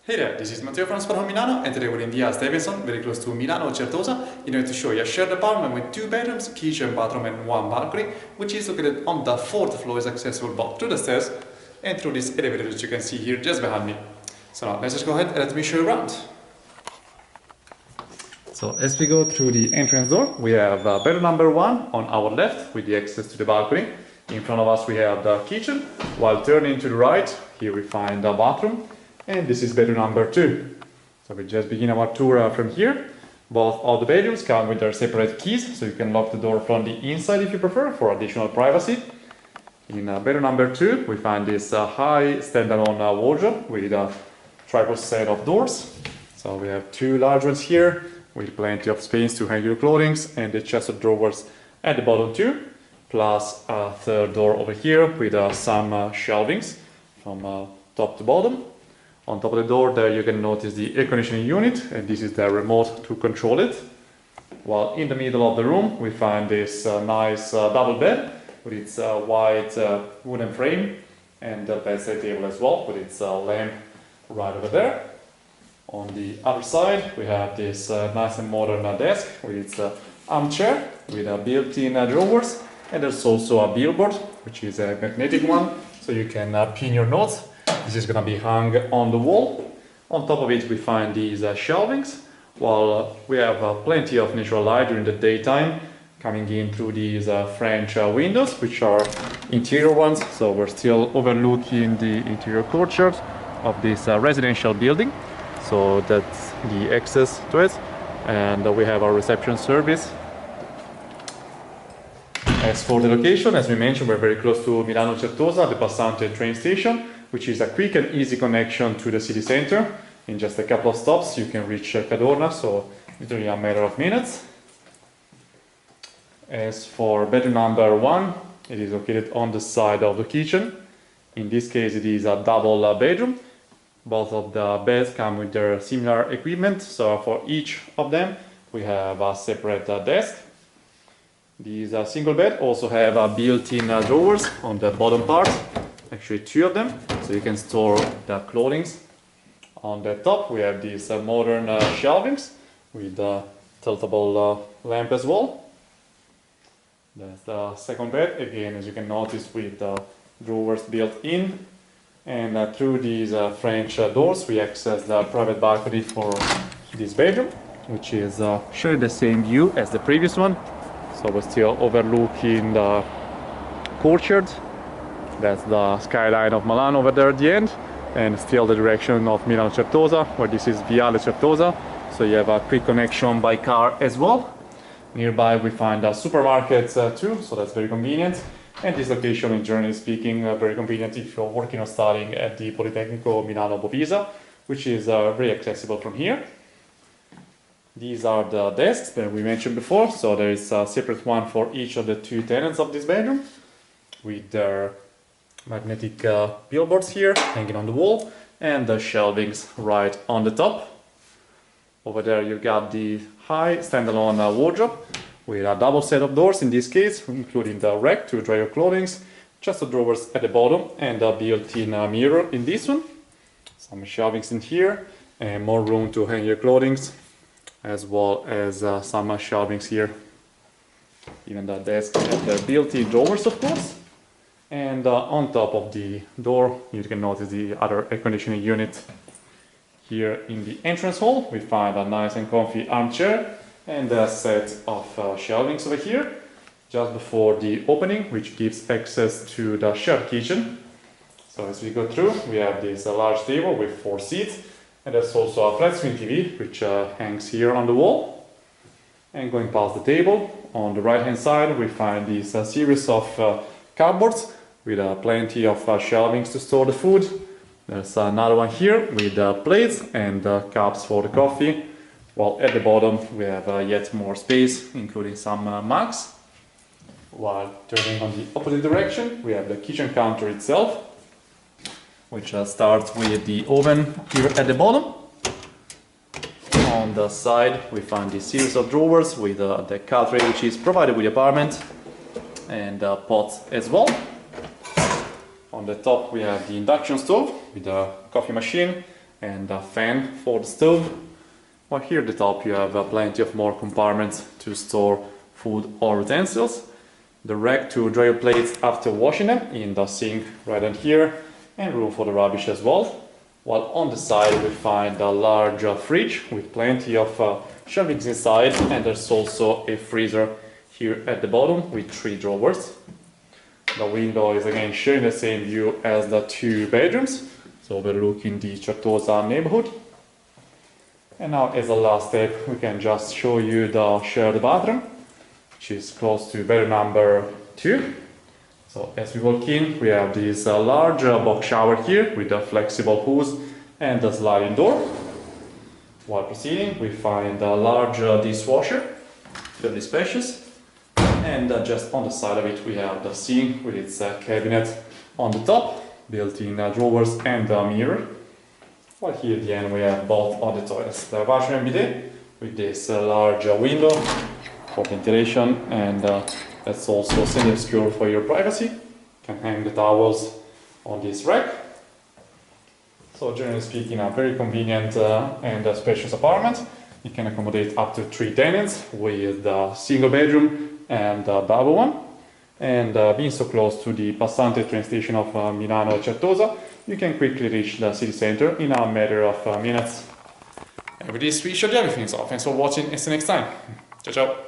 Hey there, this is Matteo from Spotahome Milano, and today we're in Via Stevenson, very close to Milano Certosa, in order to show you a shared apartment with 2 bedrooms, kitchen, bathroom and 1 balcony, which is located on the 4th floor, is accessible both through the stairs and through this elevator that you can see here just behind me. So now let's just go ahead and let me show you around. So as we go through the entrance door, we have bedroom number 1 on our left with the access to the balcony. In front of us we have the kitchen, while turning to the right, here we find the bathroom. And this is bedroom number 2. So we just begin our tour from here. Both of the bedrooms come with their separate keys, so you can lock the door from the inside if you prefer for additional privacy. In bedroom number 2, we find this high standalone wardrobe with a triple set of doors. So we have 2 large ones here with plenty of space to hang your clothing, and the chest of drawers at the bottom too, plus a third door over here with some shelvings from top to bottom. On top of the door there you can notice the air conditioning unit, and this is the remote to control it. While in the middle of the room we find this nice double bed with its white wooden frame, and the bedside table as well with its lamp right over there. On the other side we have this nice and modern desk with its armchair with built-in drawers, and there's also a billboard which is a magnetic one, so you can pin your notes. This is going to be hung on the wall. On top of it we find these shelvings, while we have plenty of natural light during the daytime coming in through these French windows, which are interior ones, so we're still overlooking the interior courtyard of this residential building. So that's the access to it, and we have our reception service. As for the location, as we mentioned, we're very close to Milano Certosa, the Passante train station, which is a quick and easy connection to the city center. In just a couple of stops you can reach Cadorna, so literally a matter of minutes. As for bedroom number 1, it is located on the side of the kitchen. In this case it is a double bedroom. Both of the beds come with their similar equipment, so for each of them we have a separate desk. These single bed also have built-in drawers on the bottom part, actually 2 of them, so you can store the clothing. On the top we have these modern shelvings with a tiltable lamp as well. That's the second bed, again as you can notice with drawers built in, and through these French doors we access the private balcony for this bedroom, which is sharing the same view as the previous one. So we're still overlooking the courtyard. That's the skyline of Milan over there at the end, and still the direction of Milano Certosa, where this is Viale Certosa, so you have a quick connection by car as well. Nearby we find supermarkets too, so that's very convenient, and this location, in generally speaking, very convenient if you're working or studying at the Politecnico Milano Bovisa, which is very accessible from here. These are the desks that we mentioned before, so there is a separate one for each of the 2 tenants of this bedroom, with their magnetic billboards here hanging on the wall, and the shelvings right on the top. Over there you got the high standalone wardrobe with a double set of doors in this case, including the rack to dry your clothing, chest of drawers at the bottom, and a built-in mirror in this one. Some shelvings in here, and more room to hang your clothing, as well as some shelvings here. Even the desk has their built-in drawers, of course. And on top of the door you can notice the other air conditioning unit. Here in the entrance hall we find a nice and comfy armchair and a set of shelvings over here just before the opening, which gives access to the shared kitchen. So as we go through we have this large table with 4 seats, and there's also a flat screen TV which hangs here on the wall. And going past the table, on the right hand side we find this series of cupboards with plenty of shelvings to store the food. There's another one here with plates and cups for the coffee, while at the bottom we have yet more space, including some mugs. While turning on the opposite direction we have the kitchen counter itself, which starts with the oven here at the bottom. On the side we find this series of drawers with the cutlery which is provided with the apartment, and pots as well. On the top we have the induction stove with a coffee machine and a fan for the stove. While here at the top you have plenty of more compartments to store food or utensils. The rack to dry your plates after washing them in the sink right in here, and room for the rubbish as well. While on the side we find a large fridge with plenty of shelvings inside, and there's also a freezer here at the bottom with 3 drawers. The window is again sharing the same view as the 2 bedrooms, so overlooking the Certosa neighborhood. And now as a last step we can just show you the shared bathroom, which is close to bedroom number 2. So as we walk in we have this large box shower here with a flexible hose and a sliding door. While proceeding we find a large dishwasher, fairly spacious. And just on the side of it we have the sink with its cabinet on the top, built-in drawers and a mirror. While here at the end we have both of the toilets, the washroom and bidet with this large window for ventilation, and that's also semi-obscure for your privacy. You can hang the towels on this rack. So generally speaking, a very convenient and spacious apartment. You can accommodate up to 3 tenants with a single bedroom and a double one. And being so close to the Passante train station of Milano Certosa, you can quickly reach the city center in a matter of minutes. And with this we showed you everything, so thanks for watching and see you next time. Ciao ciao!